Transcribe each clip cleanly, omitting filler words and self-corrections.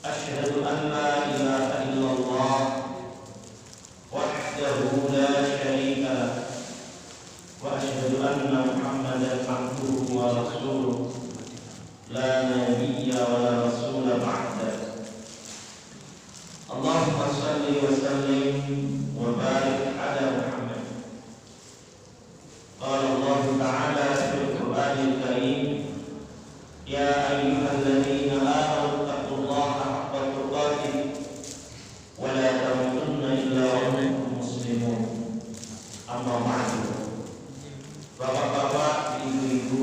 Asyhadu an la ilaha illallah wahdahu la syarika lah wa asyhadu anna Muhammadan abduhu wa rasuluh la nabiyya wa la rasula ba'da. Allahumma salli wa sallim wa barik ala Muhammad. Qala Allah ta'ala fil Qur'anil Karim, ya ayyuhalladzina amanu taqullaha haqqa tuqatih wa la tamutunna illa wa antum muslimun. Amma ba'du. Bapak-bapak, ibu-ibu,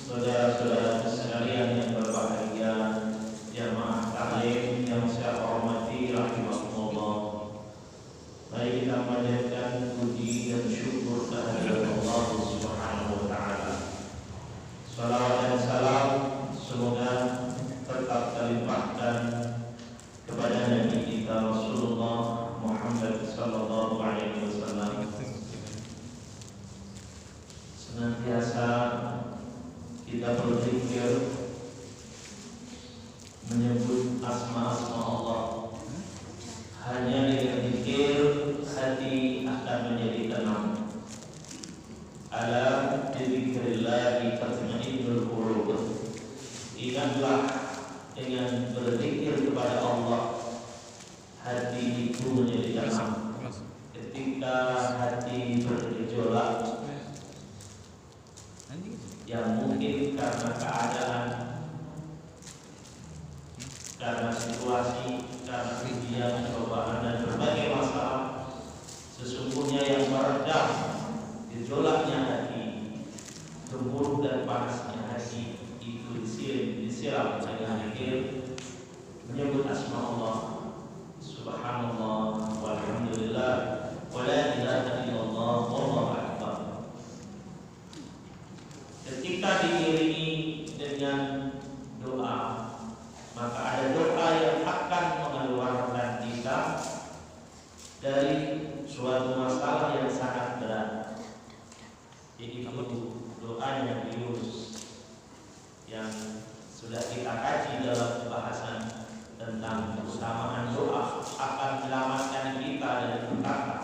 saudara-saudara sekalian yang berbahagia, jamaah taklim yang saya hormati rahimakumullah. Mari kita panjatkan puji dan syukur kehadirat Allah Subhanahu wa taala. Salawat dan salam semoga tetap terlimpahkan kepada Nabi kita Rasulullah Muhammad sallallahu alaihi wasallam. Senantiasa kita berzikir, menyebut asma-asma Allah. Hanya dengan zikir hati akan menjadi tenang. Ala dzikrillahi tatma'innul qulub. Ingatlah, dengan berzikir kepada Allah hati itu menjadi tenang. Ketika hati bergejolak, yang mungkin karena keadaan, karena situasi, karena ujian, cobaan dan berbagai masalah, sesungguhnya yang meredam gejolaknya hati, gemuruh dan panasnya hati itu disiram dengan zikir, menyebut asma Allah, subhanallah, walhamdulillah, wa la ilaha illallah, wallahu akbar. Ketika diiringi dengan doa, maka ada doa yang akan mengeluarkan kita dari suatu masalah yang sangat berat. Jadi doanya Yunus yang sudah kita kaji dalam pembahasan tentang keutamaan doa akan menyelamatkan kita dari neraka,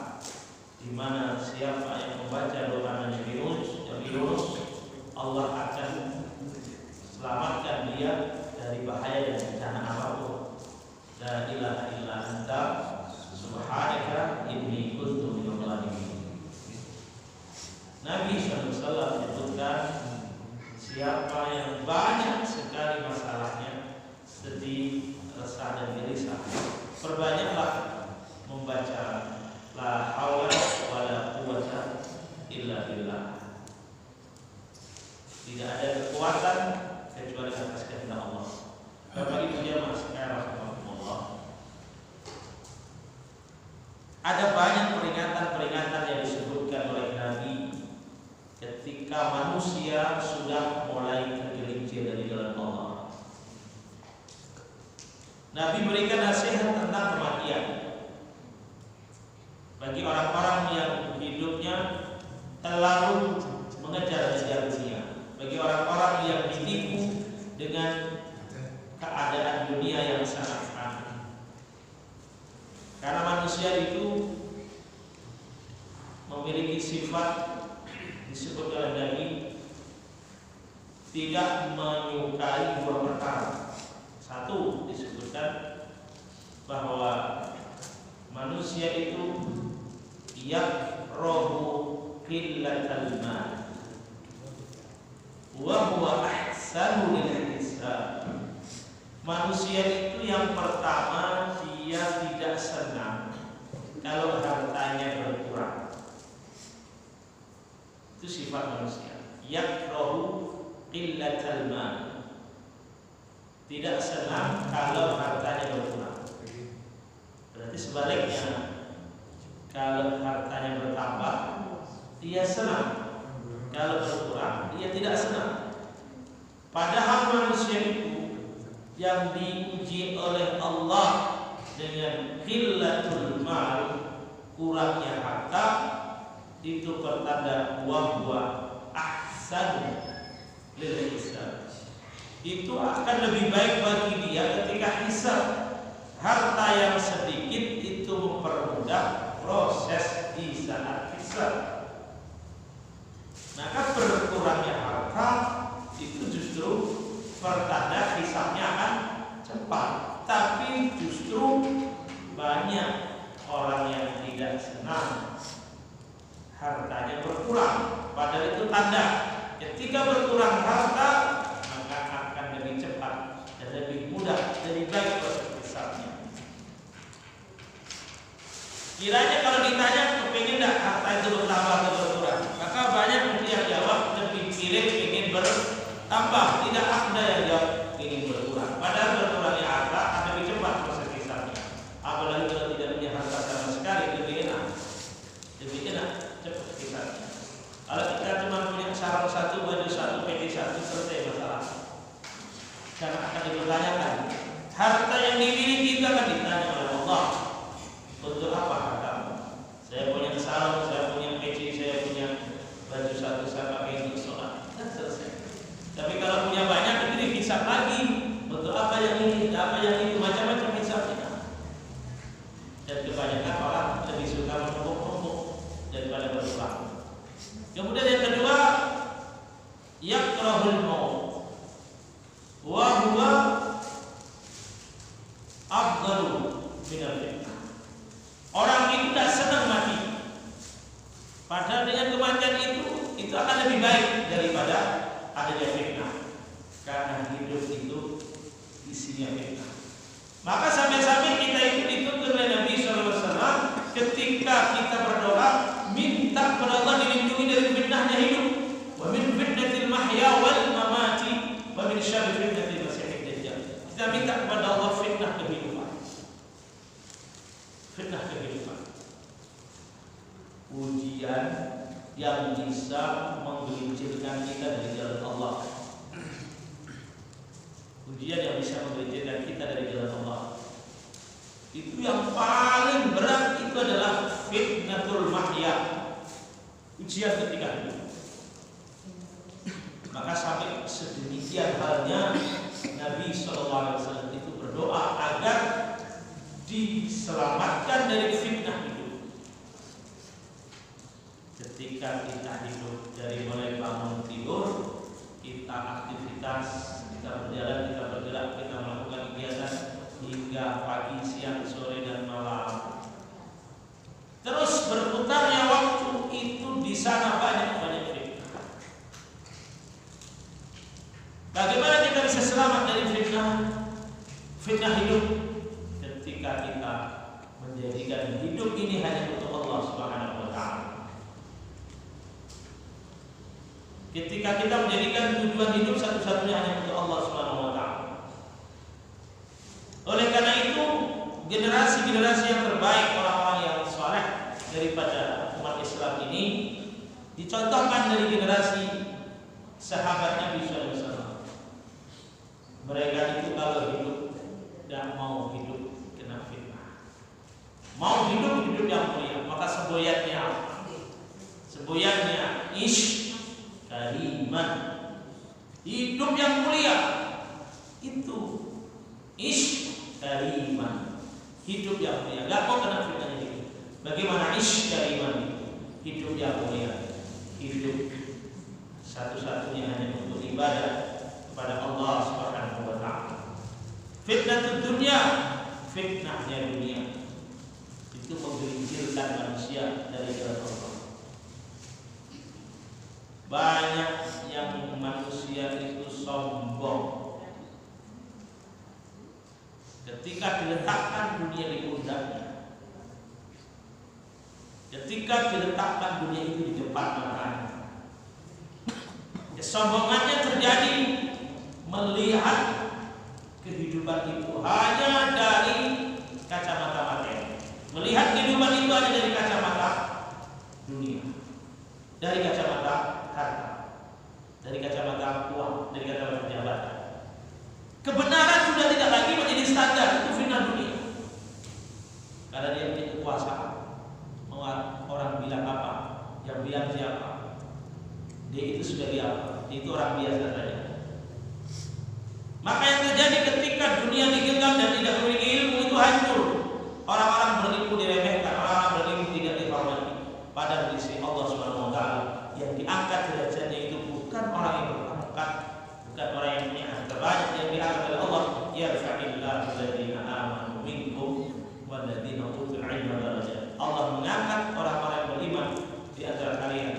di mana siapa yang membaca doa Nabi Yunus, Allah akan selamatkan dia dari bahaya dan bencana apapun. La ilaha illa anta subhanaka inni kuntu minadh dhalimin. Nabi SAW menyebutkan, siapa yang banyak sekali masalahnya, sedih, resah dan gelisah, perbanyaklah membaca la haula wala quwwata illa billah. Tidak ada kekuatan kecuali atas kehendak Allah. Bapak Ibu jamaah sekalian rahimakumullah. Ada banyak peringatan-peringatan yang disebutkan oleh Nabi ketika manusia sudah mulai tergelincir dari jalan Allah. Nabi berikan nasihat tentang kematian bagi orang-orang yang hidupnya terlalu mengejar-ngejar dunia, bagi orang-orang yang ditipu dengan keadaan dunia yang sangat aneh. Karena manusia itu memiliki sifat disebut oleh Nabi tidak menyukai dua perkara. Satu, disebutkan bahwa manusia itu yakrahu qillatal mal wa huwa ahsanu lil hisab. Manusia itu yang pertama, dia tidak senang kalau hartanya berkurang. Itu sifat manusia. Yakrahu qillatal mal. Tidak senang kalau hartanya berkurang. Berarti sebaliknya, kalau hartanya bertambah, dia senang. Kalau berkurang, dia tidak senang. Padahal manusia itu yang diuji oleh Allah dengan qillatul mal, kurangnya harta, itu pertanda wa ahsan lil hisab. itu akan lebih baik bagi dia ketika hisab. Harta yang sedikit itu mempermudah proses di saat hisab. Maka berkurangnya harta itu justru pertanda hisabnya akan cepat. Tapi justru banyak orang yang tidak senang hartanya berkurang. Padahal itu tanda ketika berkurang harta maka akan lebih cepat dan lebih mudah, lebih baik proses hisabnya. Kiranya kalau ditanya kepingin tidak harta itu bertambah atau berkurang, maka banyak yang jawab lebih pilih ingin bertambah. Tidak ada yang jawab ingin berkurang. Padahal berkurangnya harta akan lebih cepat proses hisabnya. Apalagi kalau tidak punya harta sama sekali, lebih enak cepat hisabnya. Kalau kita cuma punya sarung satu, baju satu, peci satu, selesai masalah. Karena akan dipertanyakan harta yang dimiliki itu akan ditanya oleh Allah. Untuk apa hartamu? Saya punya sarung, saya punya peci, saya punya baju satu, saya pakai untuk sholat. Selesai. Tapi kalau punya banyak itu dihisab lagi. Untuk apa yang ini? Apa yang itu? Macam-macam hisabnya. Dan kebanyakan orang lebih suka menumpuk-numpuk daripada berkurang. Kemudian yang kedua, yakrahul maut wa huwa afdalu minal fitnah. Orang itu tidak senang mati. Padahal dengan kematian itu akan lebih baik daripada adanya fitnah. Karena hidup itu isinya fitnah. Maka sampai-sampai kita itu dituntut oleh Nabi SAW ketika kita berdoa minta kepada Allah dilindungi dari fitnahnya hidup. Wa min fitnatil mahya wal mamati wa min syarri fitnatil masiihid dajjal. Kita minta kepada Allah fitnah kehidupan. Fitnah kehidupan. Ujian yang bisa menggelincirkan kita dari jalan Allah. Ujian yang bisa menggelincirkan kita dari jalan Allah. Itu yang paling berat itu adalah fitnatul mahya. Ujian ketika hidup. Maka sampai sedemikian halnya Nabi SAW itu berdoa agar diselamatkan dari fitnah hidup. Ketika kita hidup dari mulai bangun tidur, kita aktivitas, kita berjalan, kita bergerak, kita melakukan kegiatan hingga pagi, siang, sore dan malam. Terus berputarnya waktu itu di sana banyak fitnah. Bagaimana kita bisa selamat dari fitnah hidup? Ketika kita menjadikan hidup ini hanya untuk Allah Subhanahu wa taala. Ketika kita menjadikan tujuan hidup satu-satunya hanya untuk Allah Subhanahu wa taala. Oleh karena itu, generasi-generasi yang terbaik, orang-orang yang saleh daripada umat Islam ini dicontohkan dari generasi sahabat Nabi SAW. Mereka itu kalau hidup tidak mau hidup kena fitnah. Mau hidup yang mulia, maka semboyannya ish kariman. Hidup yang mulia itu ish kariman. Hidup yang mulia, enggak mau kena fitnah ini. Bagaimana ish kariman itu? Hidup yang mulia. Hidup satu-satunya hanya untuk ibadah kepada Allah Subhanahu wa taala. Fitnah dunia, fitnahnya dunia itu menggelincirkan manusia dari jalan Allah. Banyak yang manusia itu sombong. Ketika diletakkan dunia di pundaknya, ketika diletakkan dunia itu di depan matanya, kesombongannya terjadi melihat kehidupan itu hanya dari kacamata materi. Melihat kehidupan itu hanya dari kacamata dunia, dari kacamata harta, dari kacamata uang, dari kacamata jabatan. Kebenaran sudah tidak lagi menjadi standar, itu fitnah dunia. Karena dia punya kekuasaan. Orang bilang apa, yang bilang siapa, dia itu sudah biasa, dia itu orang biasa saja. Yarfa'illahu alladziina aamanu minkum walladziina utul 'ilma darajat. Allah mengangkat orang-orang yang beriman di antara kalian,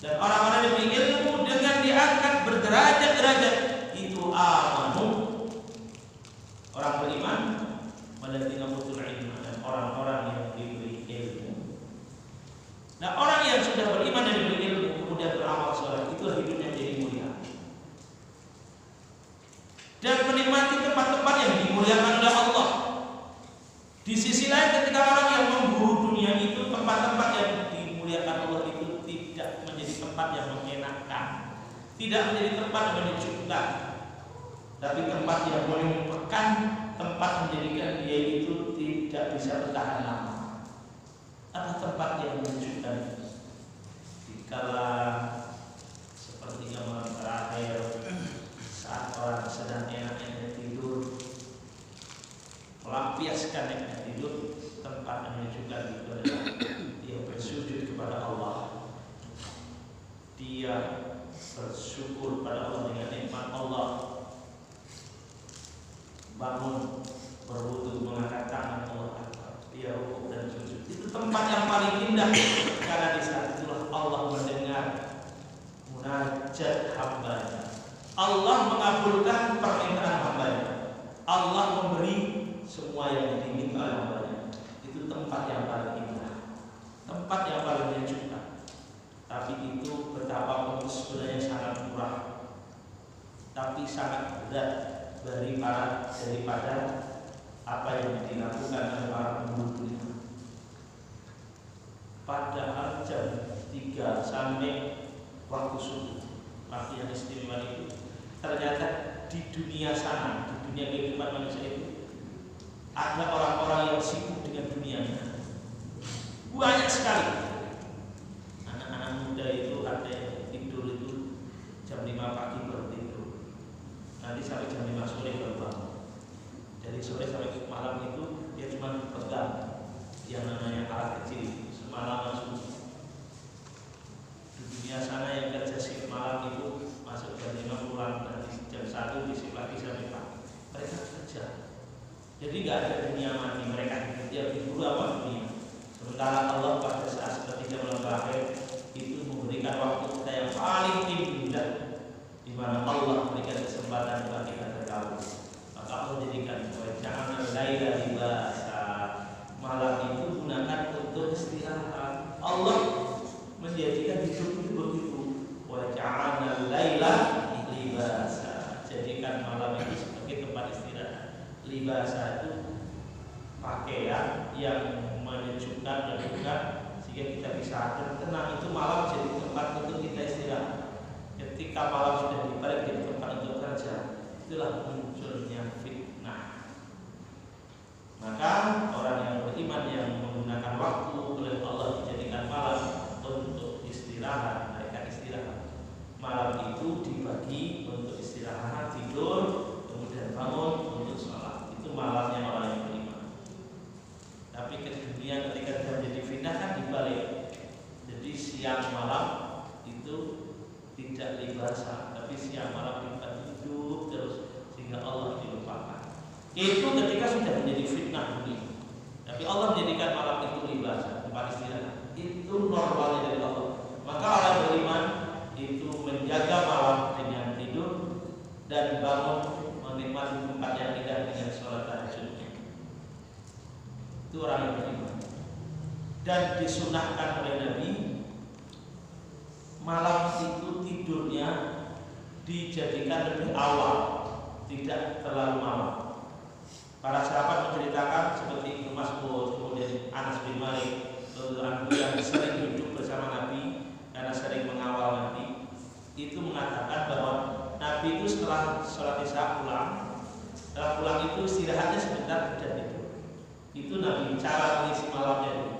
dan orang-orang yang berilmu dengan diangkat berderajat-derajat. Itu amanu, orang beriman, walladziina utul 'ilma, dan orang-orang yang diberi ilmu. Nah, orang yang sudah beriman dan diberi ilmu kemudian beramal saleh, itu hidupnya jadi mulia dan menikmati tempat-tempat yang dimuliakan oleh Allah. Di sisi lain, ketika orang yang memburu dunia itu, tempat-tempat yang dimuliakan Allah itu tidak menjadi tempat yang mengenakan, tidak menjadi tempat yang menyejukkan, tapi tempat yang menyumpahkan, tempat menjadikan dia itu tidak bisa bertahan lama. Apa tempat yang menyejukkan? Dikala sepertiga malam terakhir, saat orang sedang enak-enaknya tidur, melampiaskan enaknya tidur, tempat yang menyejukkan itu adalah dia bersujud kepada Allah, dia bersyukur pada Allah dengan nikmat Allah, bangun berwudu, mengangkat tangan Allah, dia rukuk dan sujud. Itu tempat yang paling indah, karena di saat itulah Allah mendengar munajat hambanya, Allah mengabulkan permintaan hambanya, Allah memberi semua yang diminta oleh hambanya. Itu tempat yang paling indah, tempat yang paling menyejukkan. Tapi itu betapapun sebenarnya sangat murah, tapi sangat berat daripada apa yang dilakukan oleh para pemburu dunia. Padahal jam 3 sampai waktu subuh, waktu yang istimewa itu, ternyata di dunia sana, di dunia kehidupan manusia itu, ada orang-orang yang sibuk dengan dunianya. Banyak sekali. Anak-anak muda itu ada yang tidur itu jam 5 pagi baru tidur, nanti sampai jam 5 sore baru bangun. Dari sore sampai malam itu dia cuma pegang yang namanya alat kecil semalaman sunyi. Di dunia sana yang kerja shift malam itu masuk jam 5 pulang, nanti jam 1 di shift lagi sampai pagi. Mereka kerja. Jadi nggak ada dunia mati, mereka dia diburu apa dunia. Sementara Allah pada saat seperti malam terakhir itu memberikan waktu kita yang paling indah, di mana Allah memberikan kesempatan bagi kita berkabung. Maka Allah jadikan jangan laila libasa, malam itu gunakan untuk istirahat. Allah menjadikan hidup itu begitu. Wa ja'alna laila libasa, jadikan malam itu sebagai tempat istirahat. Libasa itu pakaian yang menyejukkan dan bukan, sehingga kita bisa tenang. Itu malam jadi tempat untuk kita istirahat. Ketika malam sudah dibalik jadi tempat untuk kerja, itulah munculnya fitnah. Maka orang yang beriman yang menggunakan waktu oleh Allah dijadikan malam untuk istirahat, mereka istirahat. Malam itu dibagi untuk istirahat, tidur, kemudian bangun untuk sholat. Itu malamnya orang yang beriman. Tapi ke dunia ketika terjadi fitnah kan dibalik. Jadi siang malam itu tidak libasa, tapi siang malam kita hidup terus sehingga Allah dilupakan. Itu ketika sudah menjadi fitnah dunia. Tapi Allah menjadikan malam itu libasa, tempat istirahat. Itu normalnya dari Allah. Maka orang beriman itu menjaga malam dengan tidur dan bangun menikmati tempat yang indah dengan sholat tahajudnya. Itu orang yang beriman. Dan disunahkan oleh Nabi, malam itu tidurnya dijadikan lebih awal, tidak terlalu malam. Para sahabat menceritakan seperti Ibnu Mas'ud, kemudian Anas bin Malik, yang sering hidup bersama Nabi karena sering mengawal Nabi, itu mengatakan bahwa Nabi itu setelah sholat isya pulang itu istirahatnya sebentar dan tidur. Itu Nabi cara mengisi malamnya itu.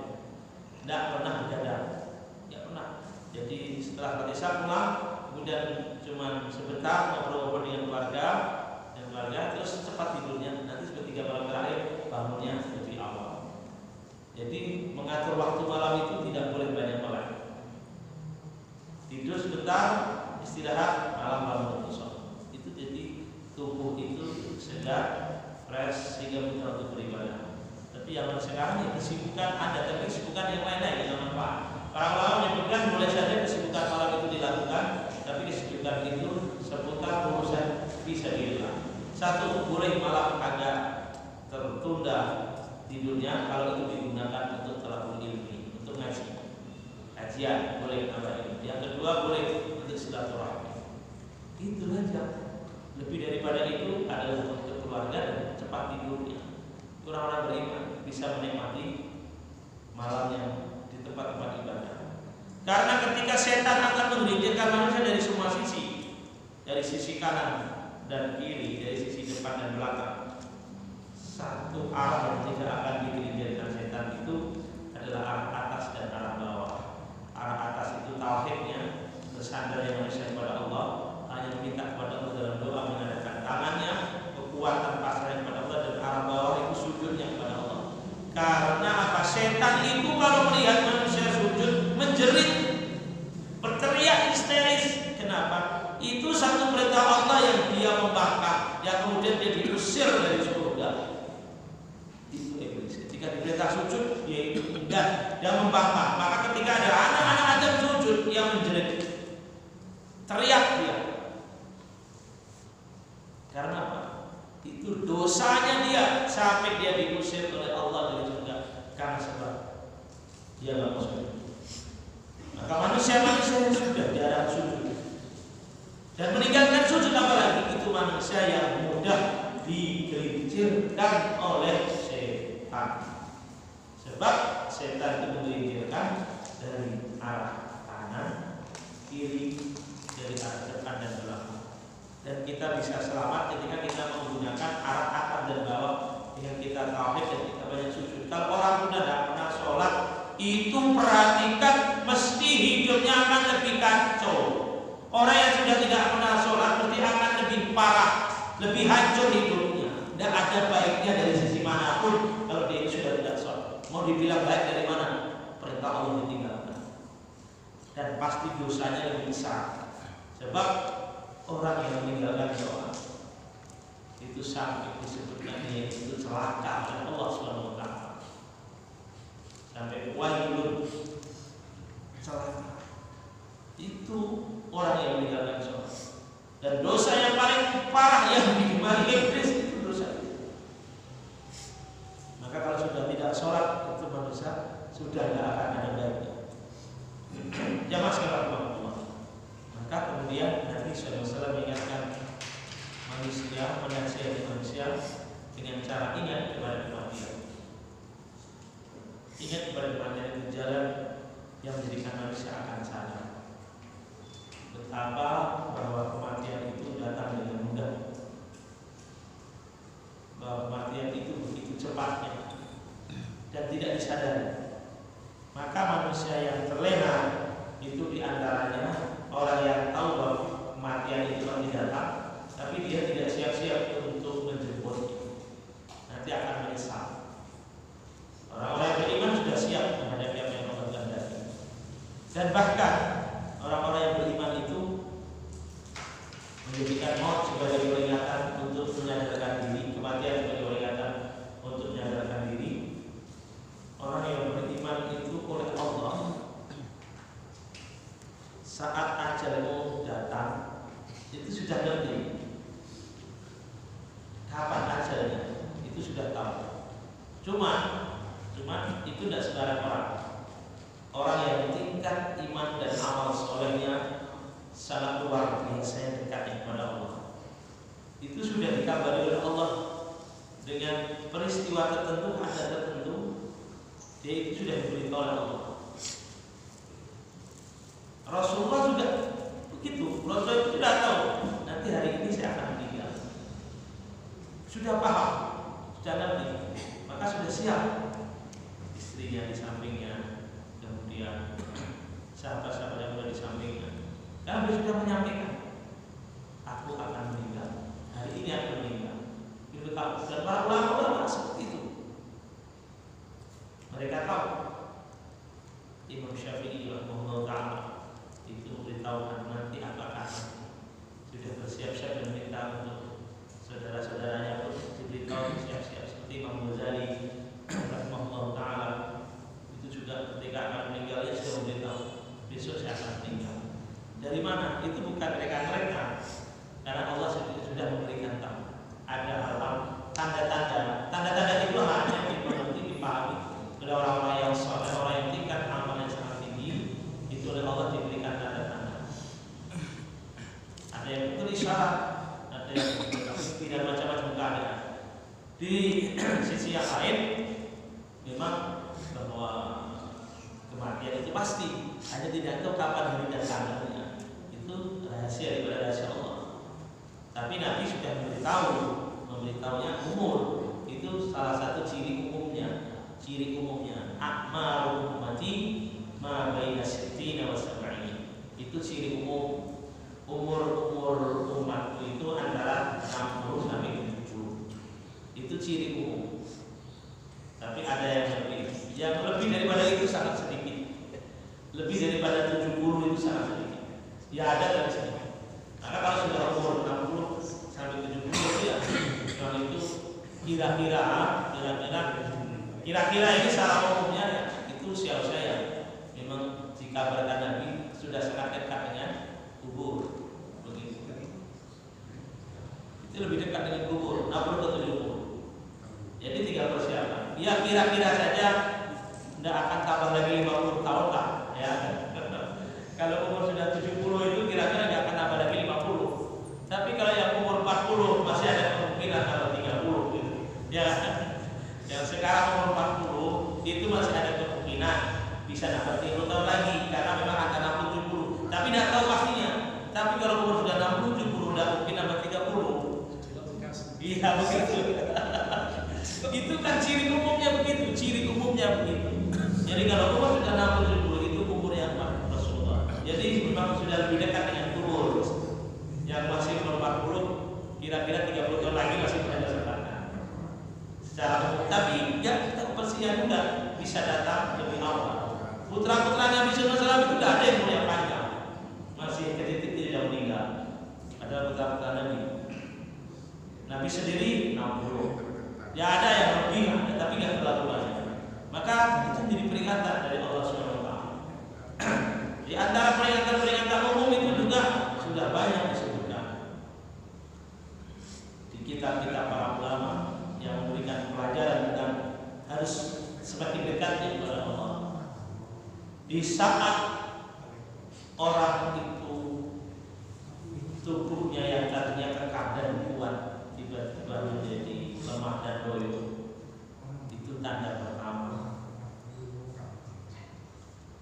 Tidak pernah begadang, tidak pernah. Jadi setelah sholat isya pulang, kemudian cuma sebentar ngobrol-ngobrol dengan keluarga, terus cepat tidurnya. Nanti sepertiga malam terakhir bangunnya lebih awal. Jadi mengatur waktu malam itu tidak boleh banyak. Tidur sebentar, istirahat, malam bangun untuk sholat. Itu jadi tubuh itu segar fresh sehingga mudah untuk beribadah. Tapi yang sekarang ya kesibukan ada, tapi kesibukan yang lain-lain yang manfaat. Para ulama menyebutkan boleh saja kesibukan malam itu dilakukan, tapi kesibukan itu seputar urusan fisabilillah. Satu, boleh malam agak tertunda tidurnya kalau itu digunakan untuk talabul ilmi, untuk ngaji. Kajian boleh nambah ilmu. Yang kedua boleh untuk silaturahmi. Itu aja. Lebih daripada itu adalah untuk keluarga dan cepat tidurnya. Orang-orang beriman bisa menikmati malam yang di tempat-tempat ibadah. Karena ketika setan akan menggelincirkan manusia dari semua sisi, dari sisi kanan dan kiri, dari sisi depan dan belakang, satu arah yang tidak akan digelincirkan setan itu adalah arah atas dan arah bawah. Arah atas itu tauhidnya, bersandar yang manusia kepada Allah, hanya meminta kepada Allah dalam doa, mengadakan tangannya, kekuatan pasrah kepada Allah, dan arah bawah itu sujudnya kepada Allah. Karena apa? Setan itu kalau melihat manusia sujud menjerit, berteriak histeris. Kenapa? Itu satu perintah Allah yang dia membangkang, yang kemudian dia diusir dari surga. Itu iblis. Ketika diperintah sujud, dia itu enggan, dia membangkang. Maka ketika ada anak-anak Adam sujud, dia menjerit, teriak dia. Karena apa? Itu dosanya dia sampai dia diusir oleh Allah dari surga karena sebab dia nggak mau sujud. Maka manusia-manusia yang sudah jarang sujud dan meninggalkan sujud, apalagi itu manusia yang mudah digelincirkan oleh setan. Sebab setan itu menggelincirkan dari arah kanan, kiri, dari arah depan dan belakang. Dan kita bisa selamat ketika kita menggunakan arah atas dan bawah dengan kita tauhid dan kita banyak sujud. Kalau orang sudah tidak pernah sholat, itu perhatikan mesti hidupnya akan lebih kacau. Orang yang sudah tidak pernah sholat mesti akan lebih parah, lebih hancur hidupnya. Tidak ada baiknya dari sisi manapun kalau dia sudah tidak sholat. Mau dibilang baik dari mana? Perintah Allah ditinggalkan. Dan pasti dosanya lebih besar. Sebab orang yang meninggalkan doa itu sampai disebutkan dia itu celaka oleh Allah Subhanahu wa taala. Sampai wailun, celaka. Itu orang yang meninggalkan sholat. Dan dosa yang paling parah yang digemari iblis itu dosa itu. Maka kalau sudah tidak sholat, itu manusia sudah tidak akan ada baiknya. Jamaah sekalian Allah. Maka kemudian Nabi SAW mengingatkan manusia, menasihati manusia dengan cara ingat kepada kematian. Ingat kepada kematian itu jalan yang menjadikan manusia akan sadar betapa bahwa kematian itu datang dengan mudah, bahwa kematian itu begitu cepatnya dan tidak disadari. Maka manusia yang terlena itu diantaranya orang yang tahu bahwa kematian itu akan datang, tapi dia tidak siap-siap untuk menjemputnya. Nanti akan menyesal. Orang-orang yang beriman sudah siap menghadapi apa yang Allah kehendaki. Dan bahkan orang-orang yang beriman itu menjadikan maut sebagai peringatan untuk menyadarkan diri, kematian sebagai peringatan untuk menyadarkan diri. Orang yang beriman itu oleh Allah, saat ajalmu datang itu sudah ngerti kapan ajalnya, itu sudah tahu. Cuma itu tidak sembarang orang. Orang yang tingkat iman dan amal solehnya sangat luar biasa dekatnya kepada Allah, itu sudah dikabari oleh Allah dengan peristiwa tertentu, ada tertentu, dia itu sudah diberitahu oleh Allah. Rasulullah juga begitu. Rasulullah itu sudah tahu nanti hari ini saya akan meninggal. Sudah paham, sudah ngerti, maka sudah siap. Istrinya di sampingnya, kemudian sahabat-sahabat yang berada di sampingnya. Karena dia sudah menyampaikan, aku akan meninggal. Hari ini aku meninggal. Itu tahu. Dan para ulama seperti itu. Mereka tahu. Imam Syafi'i rahimahullah ta'ala itu beritahu nanti apakah sudah bersiap-siap dan minta untuk saudara-saudaranya pun diberitahu sisi yang lain memang bahwa kematian itu pasti, hanya tidak tahu kapan hari dan tanggalnya. Itu rahasia daripada rahasia Allah. Tapi Nabi sudah memberitahunya umur. Itu salah satu ciri umumnya. Akmaru ummati ma baina sittina wa sab'in. Itu ciri umur umatku itu antara 60 sampai 70. Itu ciri umum. Tapi ada yang lebih daripada itu sangat sedikit. Lebih daripada 70 itu sangat sedikit. Ya ada tapi sedikit. Maka kalau sudah umur 60 sampai 70 ya, kalau itu kira-kira ini secara umumnya ya, itu usia yang memang dikabarkan Nabi sudah sangat dekat dengan kubur. Begitu. Itu lebih dekat dengan kubur, 60 ke 70. Jadi tinggal persiapan. Ya kira-kira saja tidak akan tambah lagi 50 tahun lah ya. Kalau umur sudah 70 itu kira-kira tidak akan tambah lagi 50. Tapi kalau yang umur 40 masih ada kemungkinan tambah 30 gitu. Ya. Yang sekarang umur 40 itu masih ada kemungkinan bisa dapat 30 tahun lagi karena memang antara 60 70. Tapi tidak tahu pastinya. Tapi kalau umur sudah 60 70 tidak mungkin tambah 30. Iya begitu. Itu kan ciri umumnya begitu. Jadi kalau umur sudah 60 70 itu umur yang Rasulullah. Jadi memang sudah lebih dekat dengan kubur. Yang masih umur 40 kira-kira 30 tahun lagi masih ada kesempatan. Secara umum, tapi ya kita kepercayaan juga bisa datang lebih awal. Putra-putra Nabi SAW itu tidak ada yang umur yang panjang, masih kecil tidak meninggal. Ada putra-putra Nabi. Nabi sendiri 60. Ya ada yang lebih, tapi nggak terlalu banyak. Maka itu menjadi peringatan dari Allah SWT. Di antara peringatan umum itu juga sudah banyak disebutkan di kitab-kitab para ulama yang memberikan pelajaran tentang harus semakin dekatnya kepada Allah. Di saat orang itu tubuhnya yang tadinya kekar dan kuat tiba-tiba menjadi lemah dan loyo, itu tanda pertama.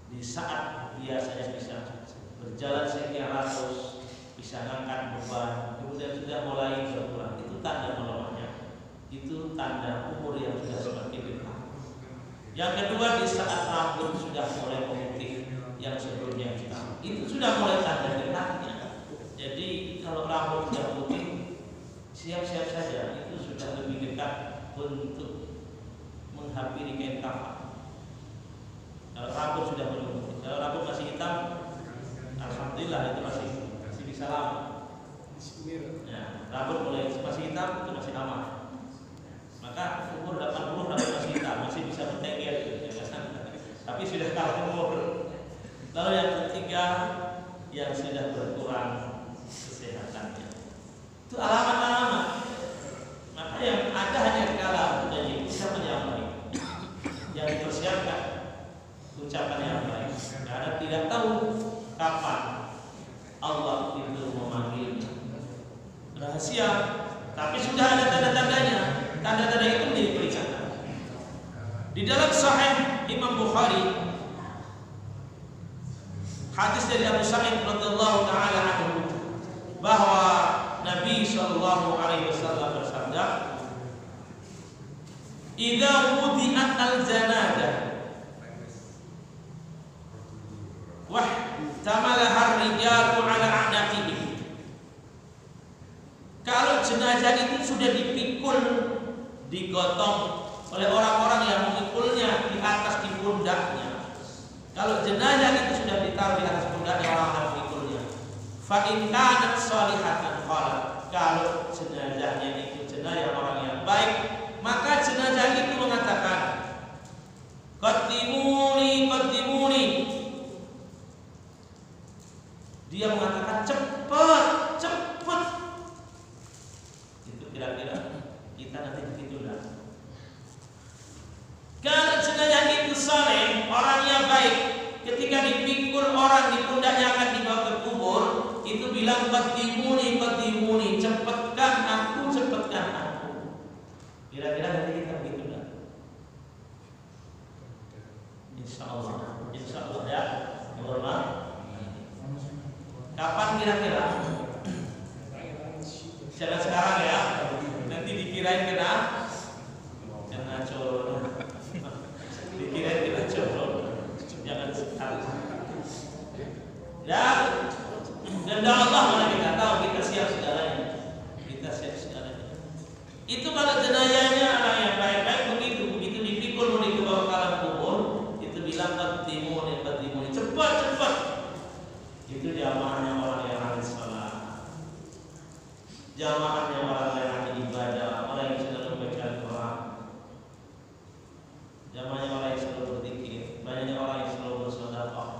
Di saat biasanya bisa berjalan sekian ratus, bisa ngangkat beban, kemudian sudah mulai berkurang, itu tanda melemahnya. Itu tanda umur yang sudah semakin dekat. Yang kedua, di saat rambut sudah mulai memutih yang sebelumnya hitam, itu sudah mulai tanda dekatnya. Jadi kalau rambut sudah putih, siap-siap saja itu sudah lebih dekat untuk menghampiri kain kafan. Kalau rambut sudah mulai putih, kalau rambut masih hitam, alhamdulillah itu masih bisa lama. Ya, rambut mulai masih hitam itu masih aman. Maka umur 80 masih hitam, masih bisa bertengger ya kan? Tapi sudah kalah umur. Lalu yang ketiga, yang sudah berkurang kesehatannya. Itu alamat-alamat. Maka yang ada hanya kala menjadi ucapan yang baik, yang dipersiapkan ucapan yang baik. Karena tidak tahu kapan Allah itu memanggilnya. Rahasia, tapi sudah ada tanda-tandanya. Tanda-tanda itu menjadi peringatan. Di dalam Sahih Imam Bukhari, hadis dari Abu Sa'id radhiyallahu taala anhu, bahwa Nabi sallallahu alaihi wasallam bersabda, "Idza wudi'at al-janazah wa tamalaha ar-rijalu 'ala a'naqihim." Kalau jenazah itu sudah dipikul, digotong oleh orang-orang yang mengikulnya di atas di pundaknya. Kalau jenazah itu sudah ditaruh di atas pundaknya orang-orang mengikulnya, fa in kanat shalihatan qala, kalau jenazahnya itu jenazah orang yang baik, maka jenazah itu mengatakan, qaddimuni qaddimuni. Dia mengatakan cepat, cepat. Itu kira-kira kita nanti begitulah. Kalau jenazah itu saleh, orangnya baik, ketika dipikul orang di pundaknya akan dibawa ke kubur, itu bilang qaddimuni qaddimuni, cepatkan aku, cepatkan aku. Kira-kira nanti kita begitu enggak? Insya Allah ya. Normal. Kapan kira-kira? Jangan sekarang ya. Nanti dikirain kena colon. Dikirain kena colon. Jangan sekarang. Ya. Dan Allah mana kita tahu kita siap segalanya. Kita siap segalanya. Itu kalau jenayahnya orang yang baik-baik begitu dipikul mau dibawa ke alam kubur, itu bilang qaddimun cepat. Itu jamaahnya orang yang ahli salat. Jamaahnya orang yang ahli ibadah, orang yang selalu membaca Al-Quran. Jamaahnya orang yang selalu berzikir, banyaknya orang yang selalu bersedekah.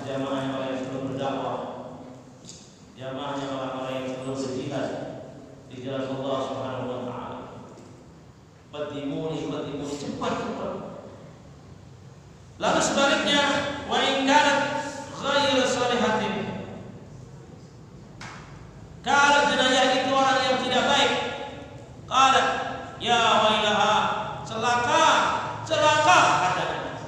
Jamaahnya orang yang selalu berdakwah. Jamaahnya orang-orang yang selalu berjihad di jalan Allah Subhanahu wa taala. Qadimuni cepat. Lalu sebaliknya, wa in kanat ghairu salihatin. Kalau jenayah itu orang yang tidak baik, qalat ya wailaha, celaka katanya.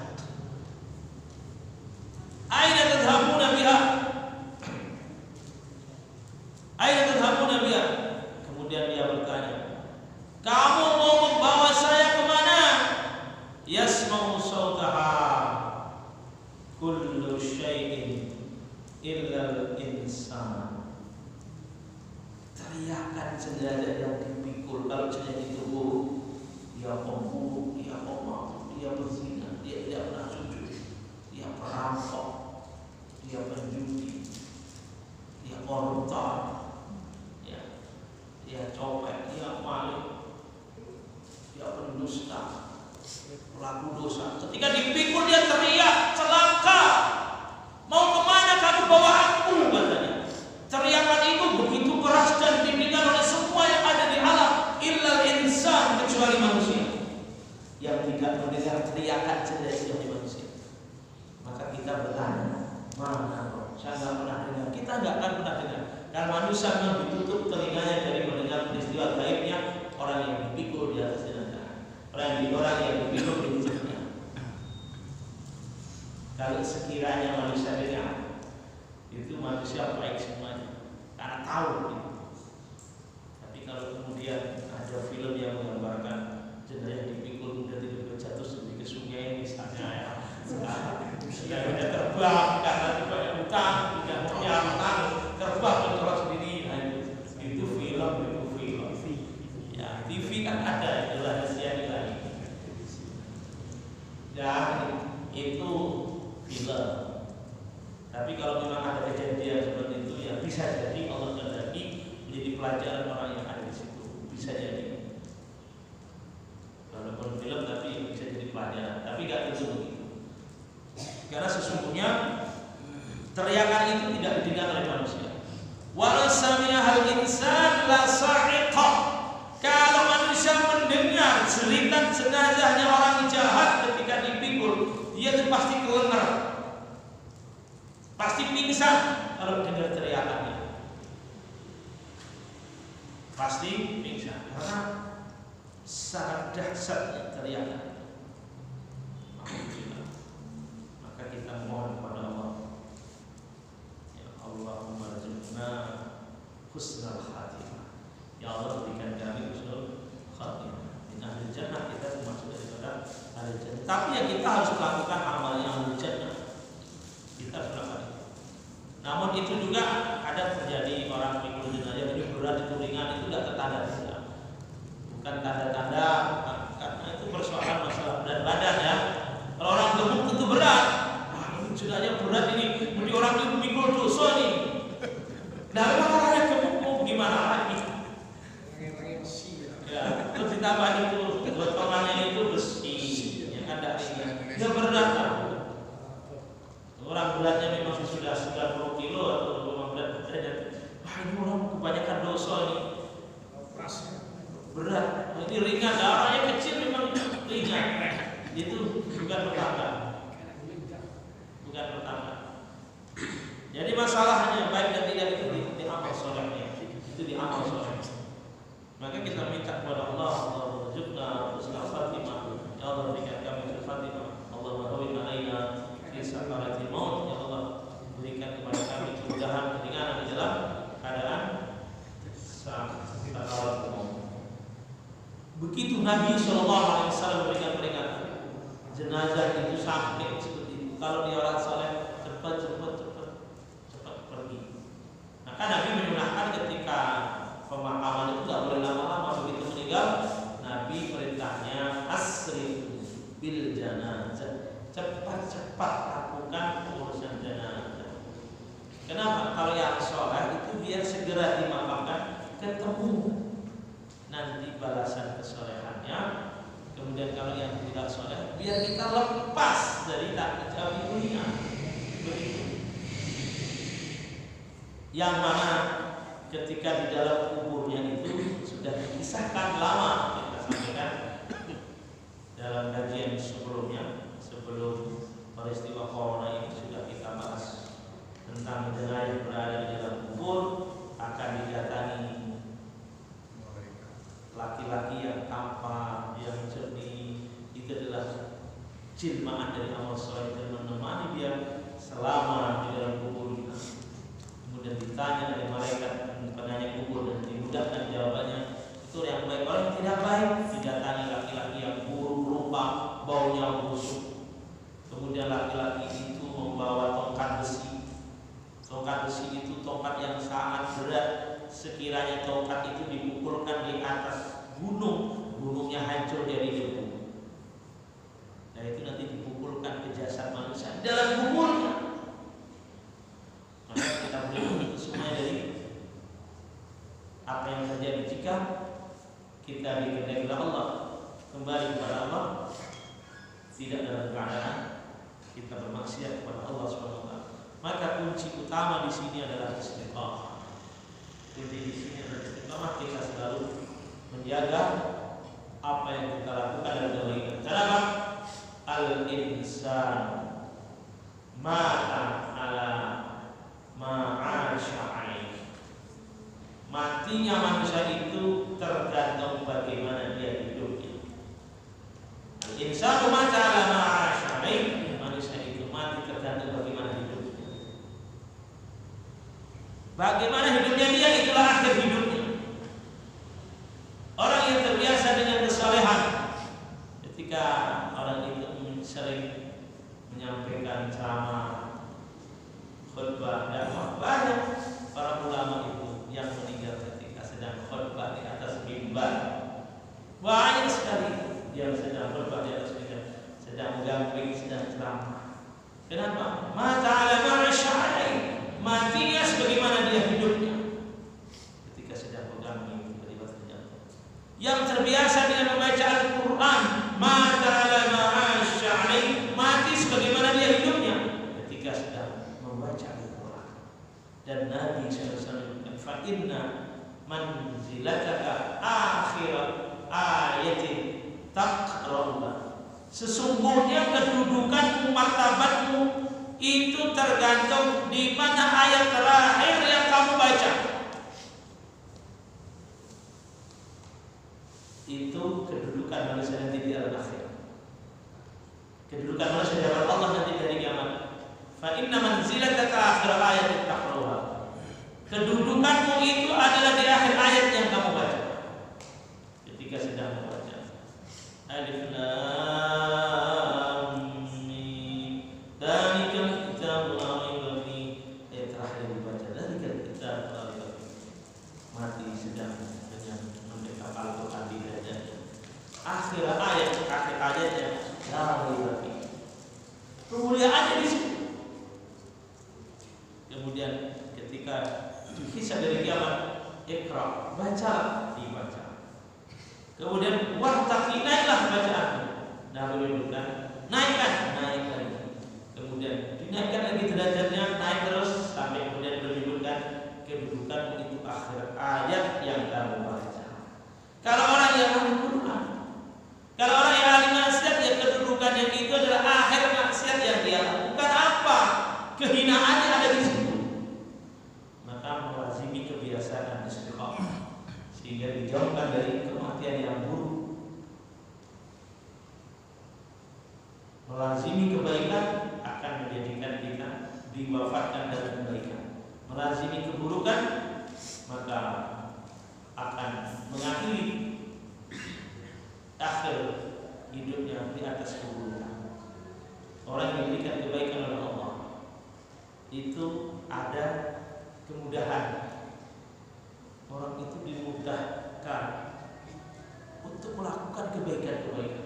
Aina tadhhabuna biha? Kemudian dia bertanya, kamu mau membawa saya kemana? Yasma'u sautaha kullu syai'in illa al-insan. Teriakan jenazah yang dipikul. Kalau jenazah itu buruk, dia pembunuh, dia pemabuk, dia berzina, dia tidak pernah sujud, dia perampok, dia penjudi, dia koruptor, dia copet, dia maling, dia pendusta, pelaku dosa. Ketika dipikul dia teriak, celaka. Mau kemana kamu bawa aku? Katanya. Teriakan itu begitu keras dan didengar oleh semua yang ada di alam, illa insan, kecuali manusia yang tidak mendengar teriakan jenazah manusia. Maka kita bertanya, mana kok? Saya nggak pernah dengar. Kita nggak akan pernah dengar. Dan manusia memang ditutup telinganya dari mendengar peristiwa gaibnya orang yang dipikul di atas jenazah, orang yang dipikul di ujungnya. Kalau sekiranya manusia dengar, itu manusia baik semuanya, karena tahu gitu. Tapi kalau kemudian ada film yang menggambarkan jenazah dipikul kemudian tiba-tiba jatuh ke sungai misalnya ya, sudah terbang karena banyak hutang, tidak punya makan, terbang mencolok sendiri. Nah, itu film. Ya, TV kan ada, itu rahasia ilahi. Dan itu film. Tapi kalau memang ada kejadian seperti itu, ya bisa jadi Allah kehendaki menjadi pelajaran orang yang ada di situ. Bisa jadi. Walaupun film tapi bisa jadi pelajaran. Tapi nggak tentu begitu. Karena sesungguhnya teriakan itu tidak didengar oleh manusia. Walau sami'ahal insan la sa'iqa. Kalau manusia mendengar jeritan jenazahnya orang jahat ketika dipikul, dia itu pasti kelengar, pasti pingsan kalau dengar teriakannya. Pasti pingsan karena sangat dahsyatnya teriakan. Maka kita mohon kepada Allah, ya Allahumma rzuqna husnul khatimah. Ya Allah, berikan kami husnul khatimah. Di ahli jannah, kita termasuk daripada ahli jannah. Tapi yang kita harus melakukan amalnya ahli jannah, kita harus melakukan itu. Namun itu juga ada terjadi orang pikul jenazah ini berat, itu ringan, itu tidak tertanda-tanda. Bukan tanda-tanda, karena itu persoalan masalah berat badan ya. Kalau orang gemuk itu berat, wah ini jenazah berat ini, mesti orang itu pikul dosa nih. Nah, kalau orangnya gemuk mau gimana lagi? Ya, terus ditambah itu potongannya itu besi, yang ada ringan. Dia berat lah. Orang beratnya memang sudah 90 kilo atau 15 derajat. Wah ini orang kebanyakan dosa ini. Berat. Ini ringan, darahnya kecil memang ringan. Itu bukan pertanda. Jadi masalahnya baik dan tidak itu di amal solehnya. Itu di amal soleh. Maka Maka kita minta kepada Allah, Allah wujudna husnul khatimah. Ya Allah berikan kami husnul khatimah. Allah hawwin alaina fi sakaratil maut. Ya Allah berikan kepada kami kemudahan, keringanan di dalam keadaan sakaratul maut. Begitu Nabi SAW memberikan peringatan, jenazah itu sampai seperti itu. Kalau dia orang saleh, cepat pergi. Maka Nabi menyunahkan ketika pemakaman itu tidak boleh lama-lama. Begitu meninggal, Nabi perintahnya asri bil janazah, cepat-cepat lakukan urusan jenazah. Kenapa? Kalau yang soleh itu biar segera dimakamkan, ketemu nanti balasan kesolehannya. Kemudian kalau yang tidak soleh, biar kita lepas dari tak jauh dunia. Begitu. Yang mana ketika di dalam kuburnya itu sudah dikisahkan lama, kita sampaikan dalam kajian sebelumnya, sebelum peristiwa corona ini sudah kita bahas tentang jenazah yang berada di dalam kubur akan didatangi laki-laki yang tampan, yang jernih. Itu adalah jelmaan dari amal soleh dan menemani dia selama di dalam kuburnya. Kemudian ditanya oleh malaikat penanya kubur dan dimudahkan jawabannya. Itu yang baik. Orang yang tidak baik didatangi laki-laki yang buruk rupa, baunya busuk. Kemudian laki-laki itu membawa tongkat besi. Tongkat besi itu tongkat yang sangat berat. Sekiranya tongkat itu dipukulkan di atas gunung, gunungnya hancur dari debu. Nah itu nanti dipukulkan ke jasad manusia dalam kuburnya. Maka kita boleh itu semua dari apa yang terjadi jika kita dikehendaki oleh Allah, kembali kepada Allah, tidak dalam keadaan kita bermaksiat kepada Allah SWT. Maka kunci utama di sini adalah istiqamah. Jadi di sini adalah istiqamah, kita selalu menjaga apa yang kita lakukan dalam kebaikan. Kenapa? Al-insan mata ala ma'asya'in. Matinya manusia itu tergantung bagaimana dia hidupnya. Al-insan mata ala ma'asya'in. Manusia itu mati tergantung bagaimana hidupnya. Bagaimana hidupnya dia, itulah akhir hidupnya. Orang yang terbiasa dengan kesalehan, ketika orang itu sering menyampaikan ceramah, khutbah, dakwah, banyak para ulama itu yang meninggal ketika sedang khutbah di atas mimbar. Banyak sekali yang sedang khutbah di atas mimbar, sedang mendampingi, sedang ceramah. Kenapa? Mata ala ma'asya'in. Matinya sebagaimana dia hidupnya. Ketika sedang bergamping tiba-tiba terjatuh. Yang terbiasa dengan membaca Al-Quran, mata ala ma'asya'in, mati sebagaimana dia hidupnya ketika sedang membaca Al-Quran. Dan Nabi SAW berkata, fa inna manzilataka akhir ayatin taqra'uha. Sesungguhnya kedudukanmu, martabatmu itu tergantung di mana ayat terakhir yang kamu baca. Itu kedudukan manusia nanti di alam akhir. Kedudukan manusia di hadapan Allah nanti dari kiamat. Fa inna manzilataka akhir ayatin taqra'uha. Kedudukanmu itu adalah di akhir ayat yang kamu baca. Ketika sedang membaca Alif Lam Mim, dzalikal kitabu la raiba fihi, ayat terakhir dibaca, dzalikal kitabu la raiba fihi. Mati sedang dengan membaca Al-Quran di dada. Akhir ayatnya la raiba fihi. Kemuliaannya di situ. Kemudian ketika kisah dari kiamat, Iqra, baca, dibaca. Kemudian wartaqi, naiklah bacaanmu. Nabi menyebutkan naik lagi. Kemudian dinaikkan lagi derajatnya, naik terus sampai kemudian menyebutkan kedudukan itu akhir ayat yang kamu baca. Kalau orang yang ahli Quran, kalau orang yang ahli maksiat, ya kedudukannya itu adalah akhir maksiat yang dia lakukan. Apa? Kehinaannya ada di situ. Maka melazimi kebiasaan istiqamah sehingga dijauhkan dari Melazimi kebaikan akan menjadikan kita diwafatkan dalam kebaikan. Melazimi keburukan maka akan mengakhiri akhir hidupnya di atas keburukan. Orang yang diberikan kebaikan oleh Allah itu ada kemudahan. Orang itu dimudahkan untuk melakukan kebaikan-kebaikan.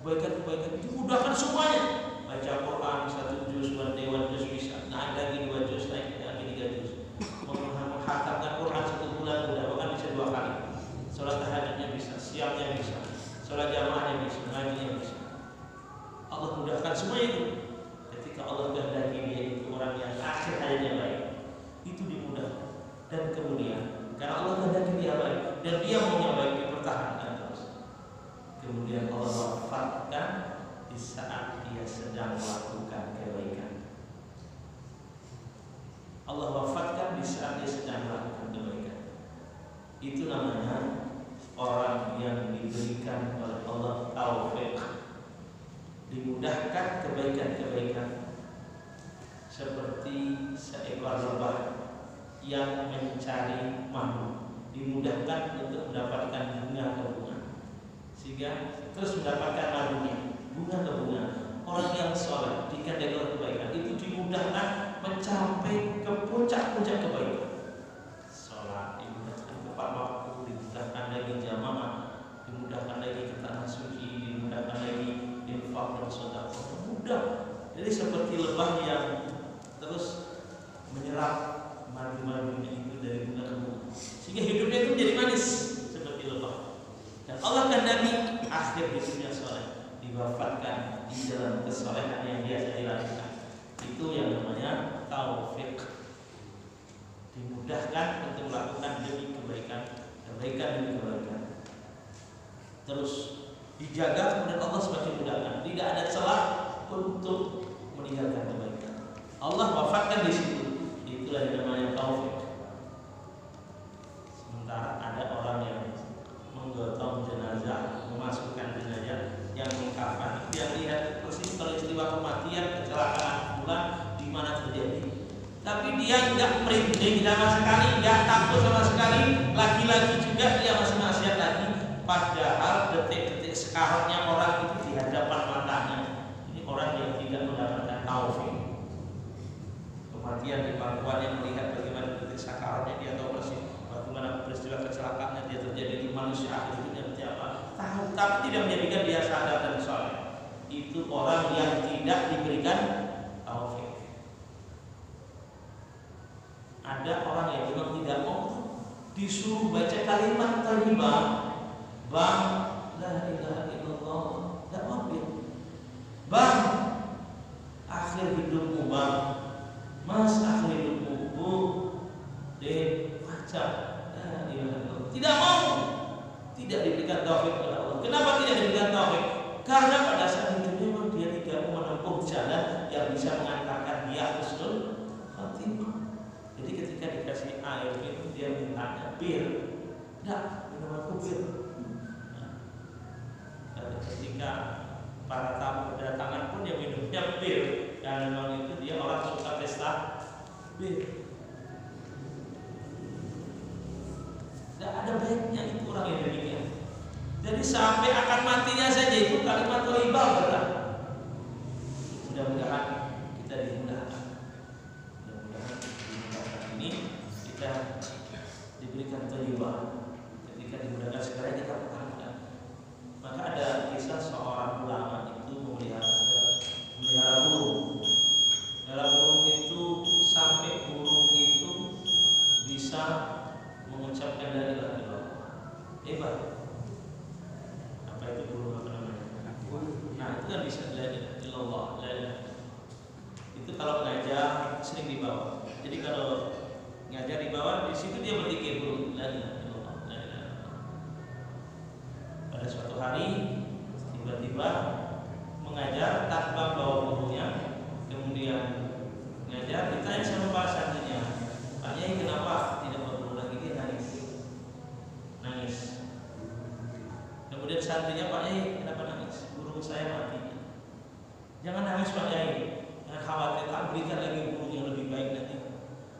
Kebaikan-kebaikan itu dimudahkan semuanya. Baca Quran 1 juz, 1 dewan juz bisa, naik lagi 2 juz, naik lagi 3 juz. Menghatamkan Quran 1 bulan mudah, bahkan bisa 2 kali. Salat tahajudnya bisa, siamnya bisa, salat jamaahnya bisa, ngajinya bisa. Allah mudahkan semua itu. Ketika Allah kehendaki dia itu orang yang akhir hayatnya baik, itu dimudahkan. Dan kemudian karena Allah kehendaki dia baik dan dia maunya baik, dipertahankan terus. Kemudian Allah wafatkan di saat dia sedang melakukan kebaikan. Allah wafatkan di saat dia sedang melakukan kebaikan. Itu namanya orang yang diberikan oleh Allah taufik, dimudahkan kebaikan-kebaikan, seperti seekor lebah yang mencari madu, dimudahkan untuk mendapatkan bunga ke bunga, sehingga terus mendapatkan madunya, bunga ke bunga. Orang yang soleh dikandai oleh kebaikan itu dimudahkan mencapai ke puncak-puncak kebaikan. Sholat dimudahkan tepat waktu, dimudahkan lagi jamaah, dimudahkan lagi ke tanah suci, dimudahkan lagi infak dan sedekah. Mudah. Jadi seperti lebah yang terus menyerap madu-madunya itu dari bunga ke bunga, sehingga hidupnya itu menjadi manis seperti lebah. Dan Allah kehendaki akhir hidupnya soleh, diwafatkan di dalam kesolehan yang biasa dilakukan. Itu yang namanya taufik, dimudahkan untuk melakukan demi kebaikan, kebaikan demi kebaikan. Terus dijaga, kemudian Allah semakin mudahkan. Tidak ada celah untuk meninggalkan kebaikan. Allah wafatkan di situ. Itulah yang namanya taufik. Sementara ada orang yang menggotong jenazah, memasukkan jenazah yang mengkafan, dia lihat persis peristiwa kematian, kecelakaan bulan di mana terjadi, tapi dia nggak merinding sama sekali, nggak takut sama sekali, lagi-lagi juga dia masih maksiat lagi, padahal detik-detik sekarangnya orang itu di hadapan matanya. Ini orang yang tidak mendapatkan taufik. Kematian di pangkuannya, melihat bagaimana detik sakaratnya, dia tahu persis bagaimana peristiwa kecelakaannya dia terjadi di manusia akhir hidupnya seperti apa, tahu, tapi tidak menjadikan dia sadar dan soleh. Itu orang yang tidak diberikan taufik. Ada orang yang memang tidak mau, disuruh baca kalimat thayyibah, bang, la ilaha illallah, tidak mau dia. Bang, akhir hidupmu bang, mas akhir hidupmu bu, deh, baca la ilaha illallah. Tidak mau, tidak diberikan taufik oleh Allah. Kenapa tidak diberikan taufik? Karena pada saat itu memang dia tidak menempuh jalan yang bisa mengantarkan dia husnul khatimah. Jadi ketika dikasih air minum, dia mintanya bir, tidak minum aku bir. Dan ketika para tamu berdatangan pun dia minumnya bir, dan memang itu dia orang suka pesta bir. Tidak ada baiknya itu orang yang demikian. Jadi sampai akan matinya saja itu kalimat thayyibah berat. Mudah-mudahan kita dimudahkan. Mudah-mudahan dimudahkan ini kita diberikan thayyibah. Ketika dimudahkan sekarang kita pertahankan. Maka ada kisah seorang ulama itu memelihara burung. Dalam burung itu sampai burung itu bisa mengucapkan la ilaha illallah. Hebat. Apa itu burung, apa namanya? Nah, itu kan bisa la ilaha illallah, la ilaha. Itu kalau ngajar sering dibawa. Jadi kalau ngajar dibawa, di situ dia berzikir burung la ilaha illallah, la ilaha illallah. Pada suatu hari tiba-tiba mengajar tanpa bawa burungnya, kemudian ngajar, ditanya sama pak santrinya, Pak Yai kenapa tidak bawa burung lagi? Dia nangis. Kemudian santrinya, Pak Yai kenapa nangis? Burung saya mati. Jangan nangis Pak Yai, jangan khawatir, tak berikan lagi guru yang lebih baik nanti,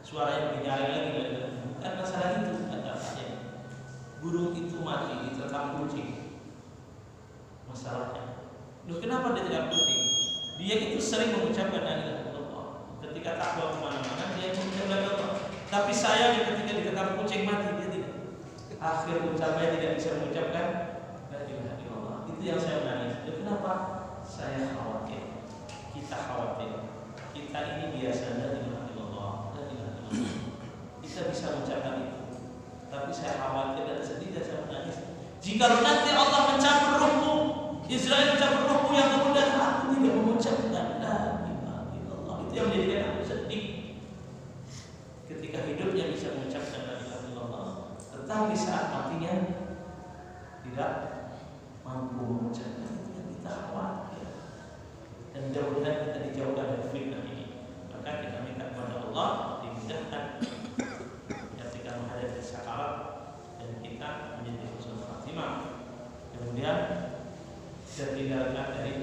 suaranya lebih nyaring lagi. Bukan masalah itu, kata Pak Yai. Burung itu mati diterkam kucing. Masalahnya, loh kenapa dia tidak kucing? Dia itu sering mengucapkan la ilaha illallah. Ketika takwa kemana-mana dia mengucapkan la ilaha illallah. Tapi sayangnya ketika diterkam kucing mati dia tidak. Akhir ucapnya tidak bisa mengucapkan la ilaha illallah. Itu yang saya menangis. Loh kenapa? Saya khawatir. Kita khawatir. Kita ini biasa la ilaha illallah, la ilaha illallah. Kita bisa mengucapkan itu. Tapi saya khawatir dan sedih dan saya menangis. Jika nanti Allah mencabut ruhmu, Israel mencabut ruhmu yang kemudian aku tidak mengucapkan la ilaha illallah. Itu yang menjadikan aku sedih. Ketika hidupnya bisa mengucapkan la ilaha illallah, tetapi saat matinya tidak mampu mengucapkan, itu yang kita khawatir. Dan mudah-mudahan kita dijauhkan dari fitnah ini. Maka kita minta kepada Allah dimudahkan ketika menghadapi sakarat dan kita menjadi husnul khatimah. Kemudian terhindarkan dari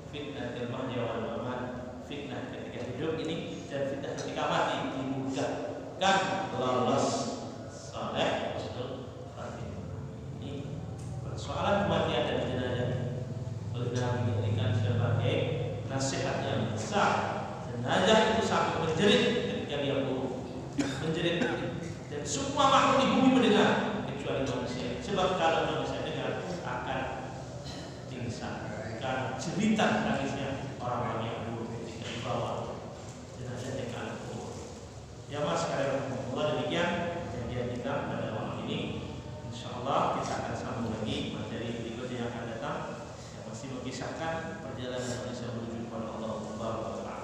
fitnah mahya wal mamat, fitnah ketika hidup ini dan fitnah ketika mati, dimudahkan lolos saleh husnul khatimah. Ini persoalan kematian dan jenazah sudah dijadikan sebagai nasihat yang besar. Jenazah itu sangat menjerit ketika dia buruk, menjerit, dan semua makhluk di bumi mendengar kecuali manusia. Sebab kalau manusia dengar akan pingsan karena jeritan tangisnya orang-orang yang buruk ketika dibawa jenazahnya ke alam kubur. Ya mas, sekalian Allah, demikian kajian kita pada malam ini. Insyaallah kita akan sambung lagi materi berikutnya yang akan datang yang masih mengisahkan perjalanan manusia menuju kepada Allah Subhanahu wa taala.